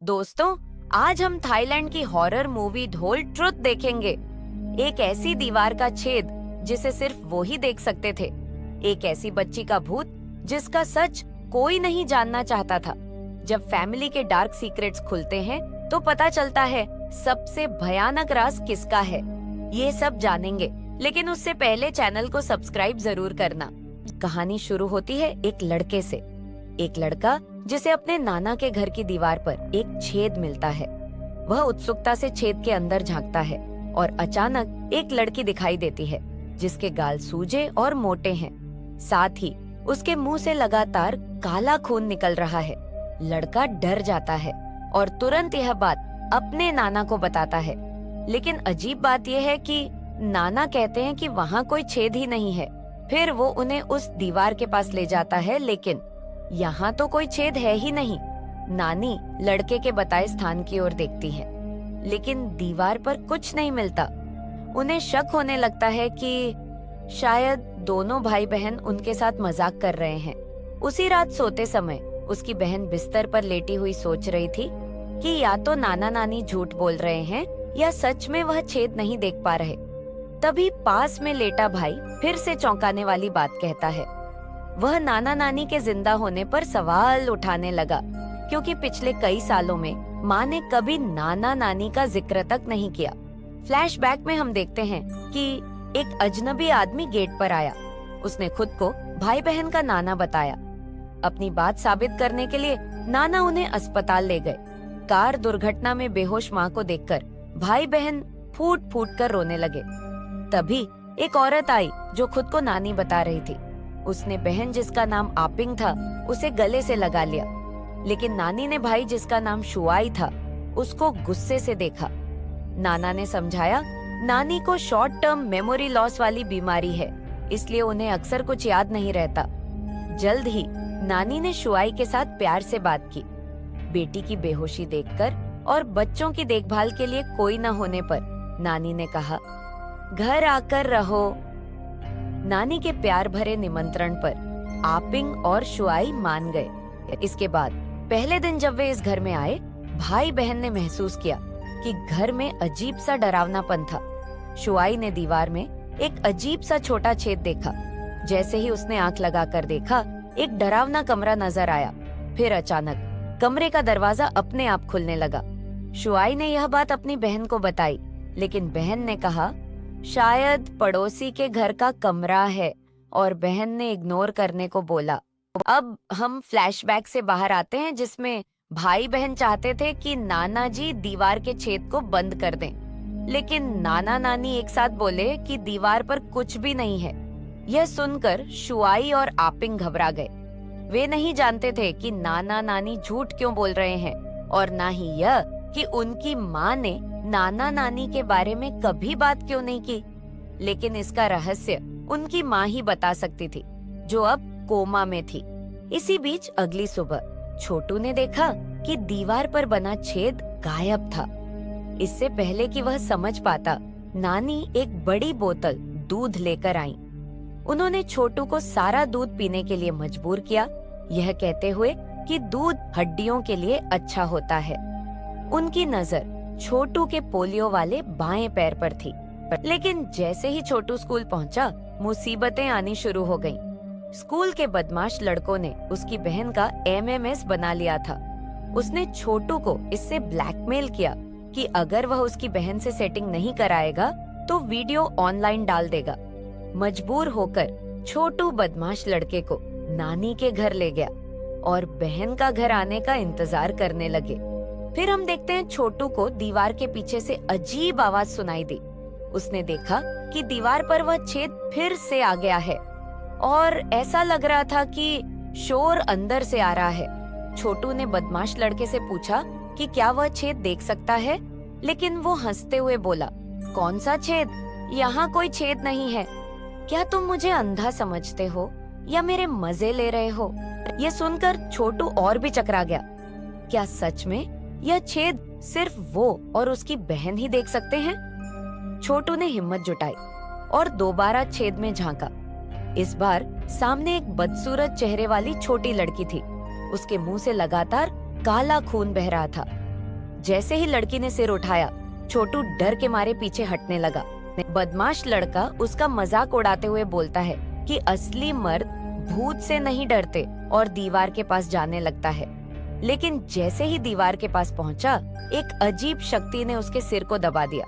दोस्तों, आज हम थाईलैंड की हॉरर मूवी ढोल ट्रुथ देखेंगे। एक ऐसी दीवार का छेद जिसे सिर्फ वो ही देख सकते थे। एक ऐसी बच्ची का भूत जिसका सच कोई नहीं जानना चाहता था। जब फैमिली के डार्क सीक्रेट्स खुलते हैं तो पता चलता है सबसे भयानक राज किसका है। ये सब जानेंगे, लेकिन उससे पहले चैनल को सब्सक्राइब जरूर करना। कहानी शुरू होती है एक लड़के से। एक लड़का जिसे अपने नाना के घर की दीवार पर एक छेद मिलता है। वह उत्सुकता से छेद के अंदर झांकता है और अचानक एक लड़की दिखाई देती है जिसके गाल सूजे और मोटे हैं। साथ ही उसके मुंह से लगातार काला खून निकल रहा है। लड़का डर जाता है और तुरंत यह बात अपने नाना को बताता है। लेकिन अजीब बात यह है कि नाना कहते हैं कि वहाँ कोई छेद ही नहीं है। फिर वो उन्हें उस दीवार के पास ले जाता है, लेकिन यहाँ तो कोई छेद है ही नहीं। नानी लड़के के बताए स्थान की ओर देखती है, लेकिन दीवार पर कुछ नहीं मिलता। उन्हें शक होने लगता है कि शायद दोनों भाई बहन उनके साथ मजाक कर रहे हैं। उसी रात सोते समय उसकी बहन बिस्तर पर लेटी हुई सोच रही थी कि या तो नाना नानी झूठ बोल रहे हैं या सच में वह छेद नहीं देख पा रहे। तभी पास में लेटा भाई फिर से चौंकाने वाली बात कहता है। वह नाना नानी के जिंदा होने पर सवाल उठाने लगा, क्योंकि पिछले कई सालों में माँ ने कभी नाना नानी का जिक्र तक नहीं किया। फ्लैशबैक में हम देखते हैं कि एक अजनबी आदमी गेट पर आया। उसने खुद को भाई बहन का नाना बताया। अपनी बात साबित करने के लिए नाना उन्हें अस्पताल ले गए। कार दुर्घटना में बेहोश माँ को देखकर भाई बहन फूट फूट कर रोने लगे। तभी एक औरत आई जो खुद को नानी बता रही थी। उसने बहन जिसका नाम आपिंग था उसे गले से लगा लिया, लेकिन नानी ने भाई जिसका नाम शुआई था उसको गुस्से से देखा। नाना ने समझाया, नानी को शॉर्ट टर्म मेमोरी लॉस वाली बीमारी है, इसलिए उन्हें अक्सर कुछ याद नहीं रहता। जल्द ही नानी ने शुआई के साथ प्यार से बात की। बेटी की बेहोशी देखकर और बच्चों की देखभाल के लिए कोई न होने पर नानी ने कहा, घर आकर रहो। नानी के प्यार भरे निमंत्रण पर आपिंग और शुआई मान गए। इसके बाद पहले दिन जब वे इस घर में आए, भाई बहन ने महसूस किया कि घर में अजीब सा डरावनापन था। शुआई ने दीवार में एक अजीब सा छोटा छेद देखा। जैसे ही उसने आंख लगाकर देखा, एक डरावना कमरा नजर आया। फिर अचानक कमरे का दरवाजा अपने आप खुलने लगा। शुआई ने यह बात अपनी बहन को बताई, लेकिन बहन ने कहा शायद पड़ोसी के घर का कमरा है, और बहन ने इग्नोर करने को बोला। अब हम फ्लैशबैक से बाहर आते हैं, जिसमें भाई बहन चाहते थे कि नाना जी दीवार के छेद को बंद कर दें, लेकिन नाना नानी एक साथ बोले कि दीवार पर कुछ भी नहीं है। यह सुनकर शुआई और आपिंग घबरा गए। वे नहीं जानते थे कि नाना नानी झूठ क्यों बोल रहे हैं, और ना ही यह कि उनकी माँ ने नाना नानी के बारे में कभी बात क्यों नहीं की। लेकिन इसका रहस्य उनकी माँ ही बता सकती थी, जो अब कोमा में थी। इसी बीच अगली सुबह छोटू ने देखा कि दीवार पर बना छेद गायब था। इससे पहले कि वह समझ पाता, नानी एक बड़ी बोतल दूध लेकर आई। उन्होंने छोटू को सारा दूध पीने के लिए मजबूर किया, यह कहते हुए कि दूध हड्डियों के लिए अच्छा होता है। उनकी नजर छोटू के पोलियो वाले बाएं पैर पर थी। लेकिन जैसे ही छोटू स्कूल पहुंचा, मुसीबतें आनी शुरू हो गईं। स्कूल के बदमाश लड़कों ने उसकी बहन का एमएमएस बना लिया था। उसने छोटू को इससे ब्लैकमेल किया कि अगर वह उसकी बहन से सेटिंग नहीं कराएगा तो वीडियो ऑनलाइन डाल देगा। मजबूर होकर छोटू बदमाश लड़के को नानी के घर ले गया और बहन का घर आने का इंतजार करने लगे। फिर हम देखते हैं छोटू को दीवार के पीछे से अजीब आवाज सुनाई दी। उसने देखा कि दीवार पर वह छेद फिर से आ गया है, और ऐसा लग रहा था कि शोर अंदर से आ रहा है। छोटू ने बदमाश लड़के से पूछा कि क्या वह छेद देख सकता है, लेकिन वो हंसते हुए बोला, कौन सा छेद? यहाँ कोई छेद नहीं है। क्या तुम मुझे अंधा समझते हो या मेरे मजे ले रहे हो? ये सुनकर छोटू और भी चकरा गया। क्या सच में यह छेद सिर्फ वो और उसकी बहन ही देख सकते हैं? छोटू ने हिम्मत जुटाई और दोबारा छेद में झांका। इस बार सामने एक बदसूरत चेहरे वाली छोटी लड़की थी। उसके मुंह से लगातार काला खून बह रहा था। जैसे ही लड़की ने सिर उठाया, छोटू डर के मारे पीछे हटने लगा। बदमाश लड़का उसका मजाक उड़ाते हुए बोलता है कि असली मर्द भूत से नहीं डरते और दीवार के पास जाने लगता है। लेकिन जैसे ही दीवार के पास पहुंचा, एक अजीब शक्ति ने उसके सिर को दबा दिया।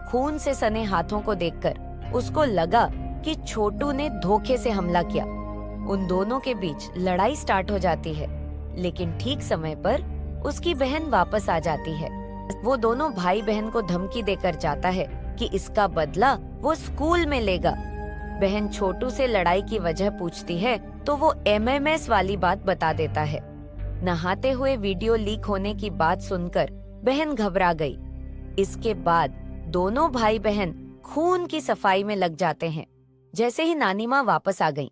खून से सने हाथों को देखकर उसको लगा कि छोटू ने धोखे से हमला किया। उन दोनों के बीच लड़ाई स्टार्ट हो जाती है, लेकिन ठीक समय पर उसकी बहन वापस आ जाती है। वो दोनों भाई बहन को धमकी देकर जाता है कि इसका बदला वो स्कूल में लेगा। बहन छोटू से लड़ाई की वजह पूछती है तो वो एमएमएस वाली बात बता देता है। नहाते हुए वीडियो लीक होने की बात सुनकर बहन घबरा गई। इसके बाद दोनों भाई बहन खून की सफाई में लग जाते हैं। जैसे ही नानी माँ वापस आ गई,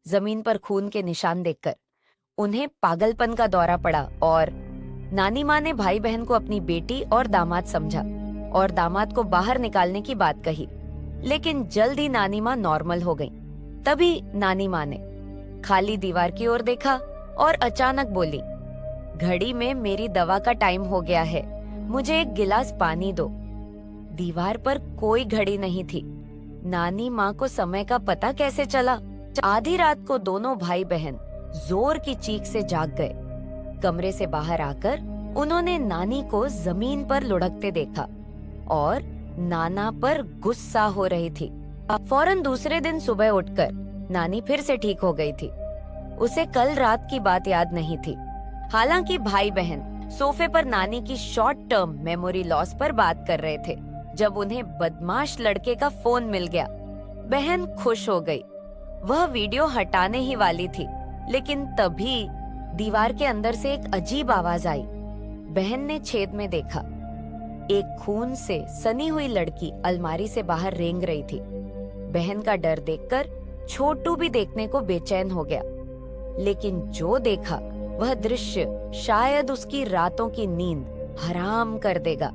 जमीन पर खून के निशान देखकर उन्हें पागलपन का दौरा पड़ा और नानी माँ ने भाई बहन को अपनी बेटी और दामाद समझा और दामाद को बाहर निकालने की बात कही। लेकिन जल्द ही नानी माँ नॉर्मल हो गई। तभी नानी माँ ने खाली दीवार की ओर देखा और अचानक बोली, घड़ी में मेरी दवा का टाइम हो गया है, मुझे एक गिलास पानी दो। दीवार पर कोई घड़ी नहीं थी। नानी माँ को समय का पता कैसे चला? आधी रात को दोनों भाई बहन जोर की चीख से जाग गए। कमरे से बाहर आकर उन्होंने नानी को जमीन पर लुढ़कते देखा और नाना पर गुस्सा हो रही थी। फौरन दूसरे दिन सुबह उठकर नानी फिर से ठीक हो गई थी। उसे कल रात की बात याद नहीं थी। हालांकि भाई बहन सोफे पर नानी की शॉर्ट टर्म मेमोरी लॉस पर बात कर रहे थे जब उन्हें बदमाश लड़के का फोन मिल गया। बहन खुश हो गई। वह वीडियो हटाने ही वाली थी, लेकिन तभी दीवार के अंदर से एक अजीब आवाज आई। बहन ने छेद में देखा। एक खून से सनी हुई लड़की अलमारी से बाहर रेंग रही थी। बहन का डर देखकर छोटू भी देखने को बेचैन हो गया। लेकिन जो देखा वह दृश्य शायद उसकी रातों की नींद हराम कर देगा।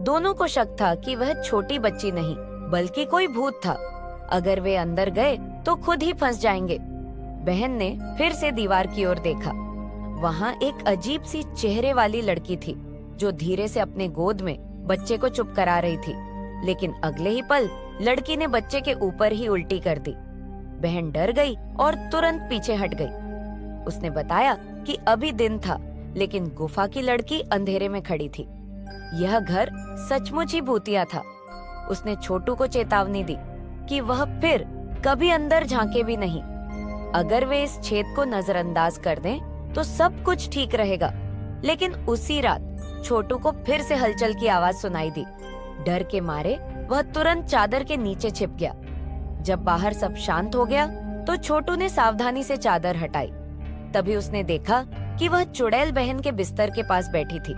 दोनों को शक था कि वह छोटी बच्ची नहीं बल्कि कोई भूत था। अगर वे अंदर गए तो खुद ही फंस जाएंगे। बहन ने फिर से दीवार की ओर देखा। वहाँ एक अजीब सी चेहरे वाली लड़की थी जो धीरे से अपने गोद में बच्चे को चुप करा रही थी। लेकिन अगले ही पल लड़की ने बच्चे के ऊपर ही उल्टी कर दी। बहन डर गई और तुरंत पीछे हट गई। उसने बताया कि अभी दिन था, लेकिन गुफा की लड़की अंधेरे में खड़ी थी। यह घर सचमुच ही भूतिया था। उसने छोटू को चेतावनी दी कि वह फिर कभी अंदर झांके भी नहीं। अगर वे इस छेद को नजरअंदाज कर दें तो सब कुछ ठीक रहेगा। लेकिन उसी रात छोटू को फिर से हलचल की आवाज सुनाई दी। डर के मारे वह तुरंत चादर के नीचे छिप गया। जब बाहर सब शांत हो गया तो छोटू ने सावधानी से चादर हटाई। तभी उसने देखा कि वह चुड़ैल बहन के बिस्तर के पास बैठी थी।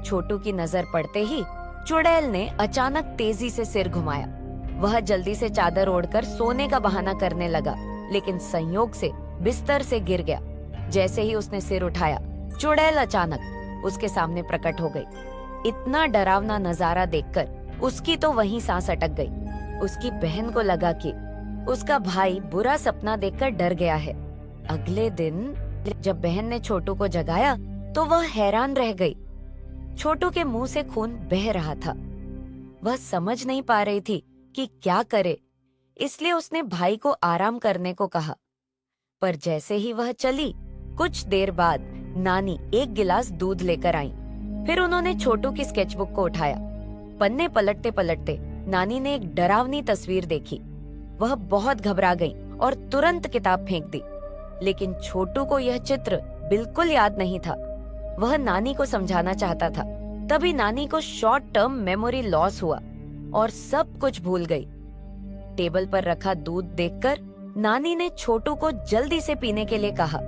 छोटू की नजर पड़ते ही चुड़ैल ने अचानक तेजी से सिर घुमाया। वह जल्दी से चादर ओढ़कर सोने का बहाना करने लगा, लेकिन संयोग से बिस्तर से गिर गया। जैसे ही उसने सिर उठाया, चुड़ैल अचानक उसके सामने प्रकट हो गई। इतना डरावना नजारा देखकर उसकी तो वहीं सांस अटक गई। उसकी बहन को लगा कि उसका भाई बुरा सपना देखकर डर गया है। अगले दिन जब बहन ने छोटू को जगाया तो वह हैरान रह गई। छोटू के मुंह से खून बह रहा था। वह समझ नहीं पा रही थी कि क्या करे, इसलिए उसने भाई को आराम करने को कहा। पर जैसे ही वह चली, कुछ देर बाद नानी एक गिलास दूध लेकर आई। फिर उन्होंने छोटू की स्केचबुक को उठाया। पन्ने पलटते पलटते नानी ने एक डरावनी तस्वीर देखी। वह बहुत घबरा गई और तुरंत किताब फेंक दी। लेकिन छोटू को यह चित्र बिल्कुल याद नहीं था। वह नानी को समझाना चाहता था। तभी नानी को शॉर्ट टर्म मेमोरी लॉस हुआ और सब कुछ भूल गई। टेबल पर रखा दूध देखकर नानी ने छोटू को जल्दी से पीने के लिए कहा।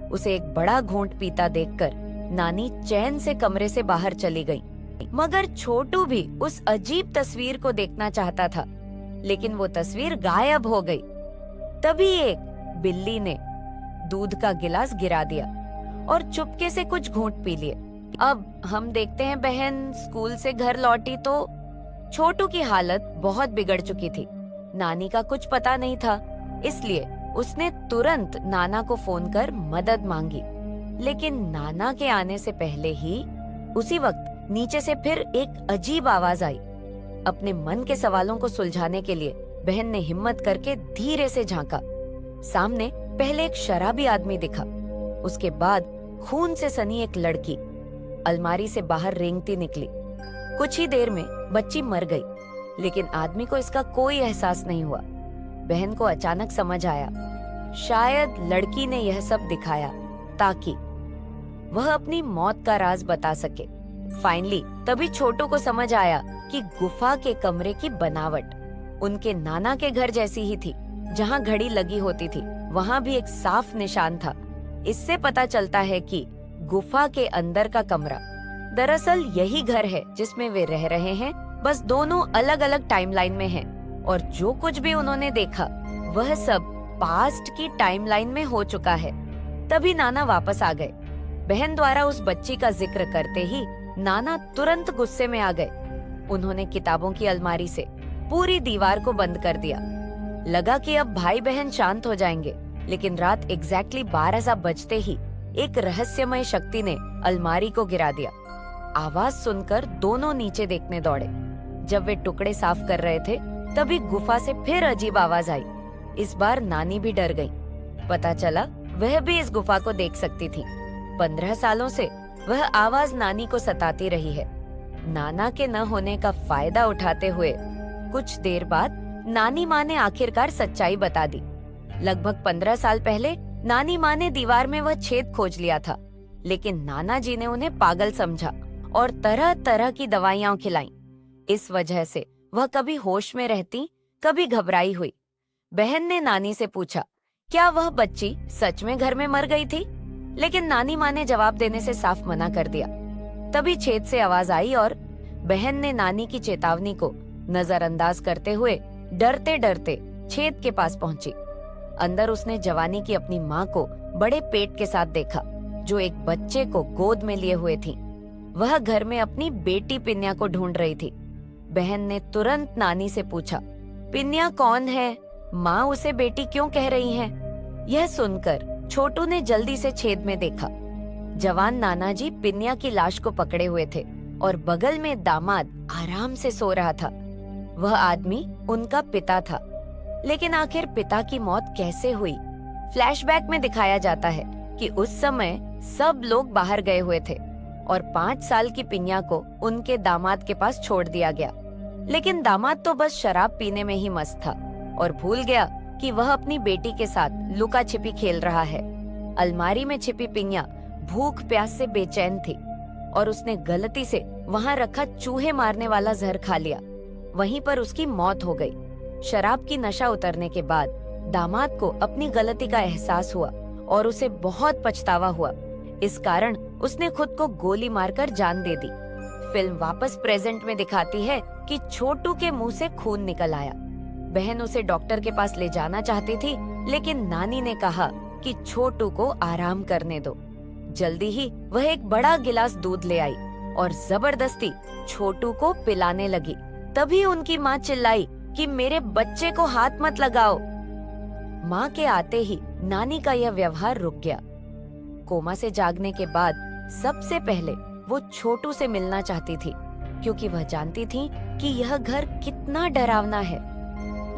उसे एक बड़ा घूंट पीता देखकर नानी चैन से कमरे से बाहर चली गई। मगर छोटू भी उस अजीब तस्वीर को देखना चाहता था, लेकिन वो तस्वीर गायब हो गई। तभी एक बिल्ली ने दूध का गिलास गिरा दिया और चुपके से कुछ घूंट पी लिए। अब हम देखते हैं बहन स्कूल से घर लौटी तो छोटू की हालत बहुत बिगड़ चुकी थी। नानी का कुछ पता नहीं था, इसलिए उसने तुरंत नाना को फोन कर मदद मांगी। लेकिन नाना के आने से पहले ही उसी वक्त नीचे से फिर एक अजीब आवाज आई। अपने मन के सवालों को सुलझाने के लिए बहन ने हिम्मत करके धीरे से झांका। सामने पहले एक शराबी आदमी दिखा, उसके बाद खून से सनी एक लड़की अलमारी से बाहर रेंगती निकली। कुछ ही देर में बच्ची मर गई, लेकिन आदमी को इसका कोई एहसास नहीं हुआ। बहन को अचानक समझ आया, शायद लड़की ने यह सब दिखाया ताकि वह अपनी मौत का राज बता सके। फाइनली तभी छोटू को समझ आया कि गुफा के कमरे की बनावट उनके नाना के घर जैसी ही थी। जहाँ घड़ी लगी होती थी वहाँ भी एक साफ निशान था। इससे पता चलता है कि गुफा के अंदर का कमरा दरअसल यही घर है जिसमें वे रह रहे हैं, बस दोनों अलग अलग टाइमलाइन में हैं। और जो कुछ भी उन्होंने देखा वह सब पास्ट की टाइमलाइन में हो चुका है। तभी नाना वापस आ गए। बहन द्वारा उस बच्ची का जिक्र करते ही नाना तुरंत गुस्से में आ गए। उन्होंने किताबों की अलमारी से पूरी दीवार को बंद कर दिया। लगा कि अब भाई बहन शांत हो जाएंगे, लेकिन रात एग्जैक्टली 12 बजते ही एक रहस्यमय शक्ति ने अलमारी को गिरा दिया। आवाज सुनकर दोनों नीचे देखने दौड़े। जब वे टुकड़े साफ कर रहे थे तभी गुफा से फिर अजीब आवाज आई। इस बार नानी भी डर गई। पता चला वह भी इस गुफा को देख सकती थी। 15 सालों से वह आवाज नानी को सताती रही है। नाना के न होने का फायदा उठाते हुए कुछ देर बाद नानी माँ ने आखिरकार सच्चाई बता दी। लगभग 15 साल पहले नानी माँ ने दीवार में वह छेद खोज लिया था, लेकिन नाना जी ने उन्हें पागल समझा और तरह तरह की दवाइयां खिलाईं। इस वजह से वह कभी होश में रहती, कभी घबराई हुई। बहन ने नानी से पूछा, क्या वह बच्ची सच में घर में मर गई थी? लेकिन नानी माँ ने जवाब देने से साफ मना कर दिया। तभी छेद से आवाज आई और बहन ने नानी की चेतावनी को नजरअंदाज करते हुए डरते डरते छेद के पास पहुंची। अंदर उसने जवानी की अपनी माँ को बड़े पेट के साथ देखा, जो एक बच्चे को गोद में लिए हुए थी। वह घर में अपनी बेटी पिन्या को ढूंढ रही थी। बहन ने तुरंत नानी से पूछा, पिन्या कौन है? माँ उसे बेटी क्यों कह रही है? यह सुनकर छोटू ने जल्दी से छेद में देखा। जवान नाना जी पिन्या की लाश को पकड़े हुए थे और बगल में दामाद आराम से सो रहा था। वह आदमी उनका पिता था। लेकिन आखिर पिता की मौत कैसे हुई? फ्लैशबैक में दिखाया जाता है कि उस समय सब लोग बाहर गए हुए थे और 5 साल की पिन्या को उनके दामाद के पास छोड़ दिया गया। लेकिन दामाद तो बस शराब पीने में ही मस्त था और भूल गया कि वह अपनी बेटी के साथ लुका छिपी खेल रहा है। अलमारी में छिपी पिन्या भूख प्यास से बेचैन थी और उसने गलती से वहां रखा चूहे मारने वाला जहर खा लिया। वहीं पर उसकी मौत हो गई। शराब की नशा उतरने के बाद दामाद को अपनी गलती का एहसास हुआ और उसे बहुत पछतावा हुआ। इस कारण उसने खुद को गोली मारकर जान दे दी। फिल्म वापस प्रेजेंट में दिखाती है कि छोटू के मुंह से खून निकल आया। बहन उसे डॉक्टर के पास ले जाना चाहती थी, लेकिन नानी ने कहा कि छोटू को आराम करने दो। जल्दी ही वह एक बड़ा गिलास दूध ले आई और जबरदस्ती छोटू को पिलाने लगी। तभी उनकी माँ चिल्लाई कि मेरे बच्चे को हाथ मत लगाओ। माँ के आते ही नानी का यह व्यवहार रुक गया। कोमा से जागने के बाद सबसे पहले वो छोटू से मिलना चाहती थी, क्योंकि वह जानती थी कि यह घर कितना डरावना है।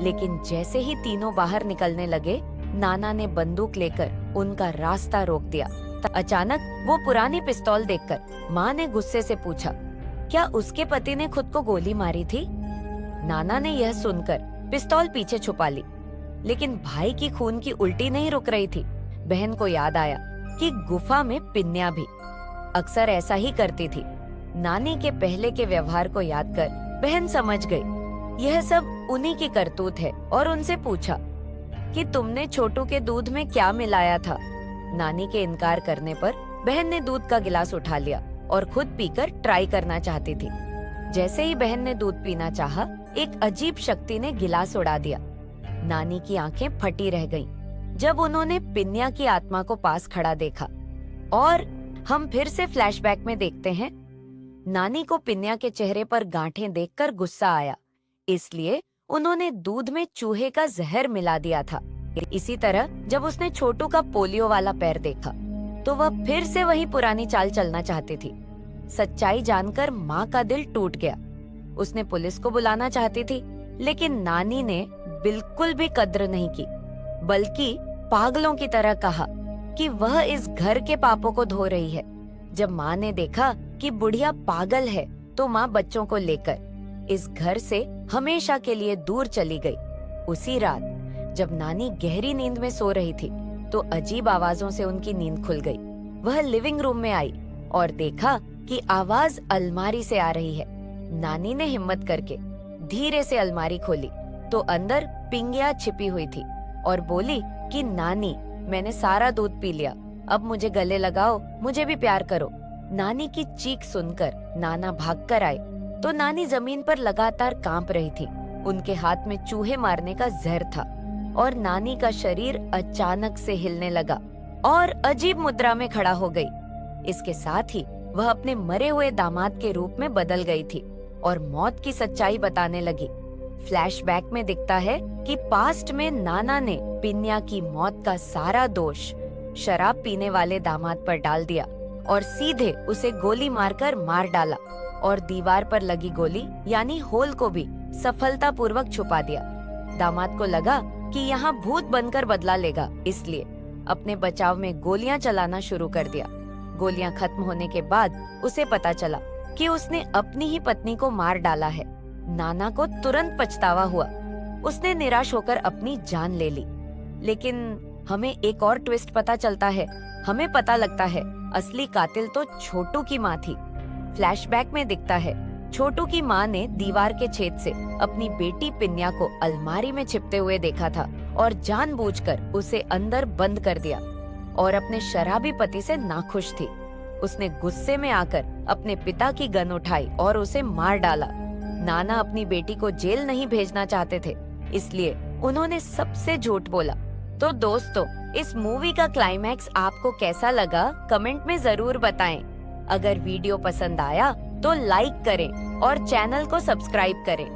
लेकिन जैसे ही तीनों बाहर निकलने लगे, नाना ने बंदूक लेकर उनका रास्ता रोक दिया। अचानक वो पुरानी पिस्तौल देखकर माँ ने गुस्से से पूछा, क्या उसके पति ने खुद को गोली मारी थी? नाना ने यह सुनकर पिस्तौल पीछे छुपा ली, लेकिन भाई की खून की उल्टी नहीं रुक रही थी। बहन को याद आया कि गुफा में पिन्या भी अक्सर ऐसा ही करती थी। नानी के पहले के व्यवहार को याद कर बहन समझ गई यह सब उन्हीं की करतूत है और उनसे पूछा कि तुमने छोटू के दूध में क्या मिलाया था? नानी के इनकार करने पर बहन ने दूध का गिलास उठा लिया और खुद पीकर ट्राई करना चाहती थी। जैसे ही बहन ने दूध पीना चाहा, एक अजीब शक्ति ने गिलास उड़ा दिया। नानी की आंखें फटी रह गईं जब उन्होंने पिन्या की आत्मा को पास खड़ा देखा। और हम फिर से फ्लैशबैक में देखते हैं, नानी को पिन्या के चेहरे पर गांठें देखकर गुस्सा आया, इसलिए उन्होंने दूध में चूहे का जहर मिला दिया था। इसी तरह जब उसने छोटू का पोलियो वाला पैर देखा, तो वह फिर से वही पुरानी चाल चलना चाहती थी। सच्चाई जानकर माँ का दिल टूट गया। उसने पुलिस को बुलाना चाहती थी, लेकिन नानी ने बिल्कुल भी कद्र नहीं की, बल्कि पागलों की तरह कहा कि वह इस घर के पापों को धो रही है। जब माँ ने देखा कि बुढ़िया पागल है, तो माँ बच्चों को लेकर इस घर से हमेशा के लिए दूर चली गई। उसी रात जब नानी गहरी नींद में सो रही थी, तो अजीब आवाजों से उनकी नींद खुल गई। वह लिविंग रूम में आई और देखा कि आवाज अलमारी से आ रही है। नानी ने हिम्मत करके धीरे से अलमारी खोली, तो अंदर पिंगिया छिपी हुई थी और बोली कि नानी, मैंने सारा दूध पी लिया, अब मुझे गले लगाओ, मुझे भी प्यार करो। नानी की चीख सुनकर नाना भागकर आए, तो नानी जमीन पर लगातार कांप रही थी। उनके हाथ में चूहे मारने का जहर था और नानी का शरीर अचानक से हिलने लगा और अजीब मुद्रा में खड़ा हो गई। इसके साथ ही वह अपने मरे हुए दामाद के रूप में बदल गई थी और मौत की सच्चाई बताने लगी। फ्लैशबैक में दिखता है कि पास्ट में नाना ने पिन्या की मौत का सारा दोष शराब पीने वाले दामाद पर डाल दिया और सीधे उसे गोली मारकर मार डाला और दीवार पर लगी गोली यानी होल को भी सफलतापूर्वक छुपा दिया। दामाद को लगा कि यहाँ भूत बनकर बदला लेगा, इसलिए अपने बचाव में गोलियां चलाना शुरू कर दिया। गोलियां खत्म होने के बाद उसे पता चला कि उसने अपनी ही पत्नी को मार डाला है। नाना को तुरंत पछतावा हुआ। उसने निराश होकर अपनी जान ले ली। लेकिन हमें एक और ट्विस्ट पता चलता है। हमें पता लगता है असली कातिल तो छोटू की माँ थी। फ्लैशबैक में दिखता है छोटू की माँ ने दीवार के छेद से अपनी बेटी पिन्या को अलमारी में छिपते हुए देखा था और जानबूझकर उसे अंदर बंद कर दिया और अपने शराबी पति से नाखुश थी। उसने गुस्से में आकर अपने पिता की गन उठाई और उसे मार डाला। नाना अपनी बेटी को जेल नहीं भेजना चाहते थे, इसलिए उन्होंने सबसे झूठ बोला। तो दोस्तों, इस मूवी का क्लाइमैक्स आपको कैसा लगा कमेंट में जरूर बताएं। अगर वीडियो पसंद आया तो लाइक करें और चैनल को सब्सक्राइब करें।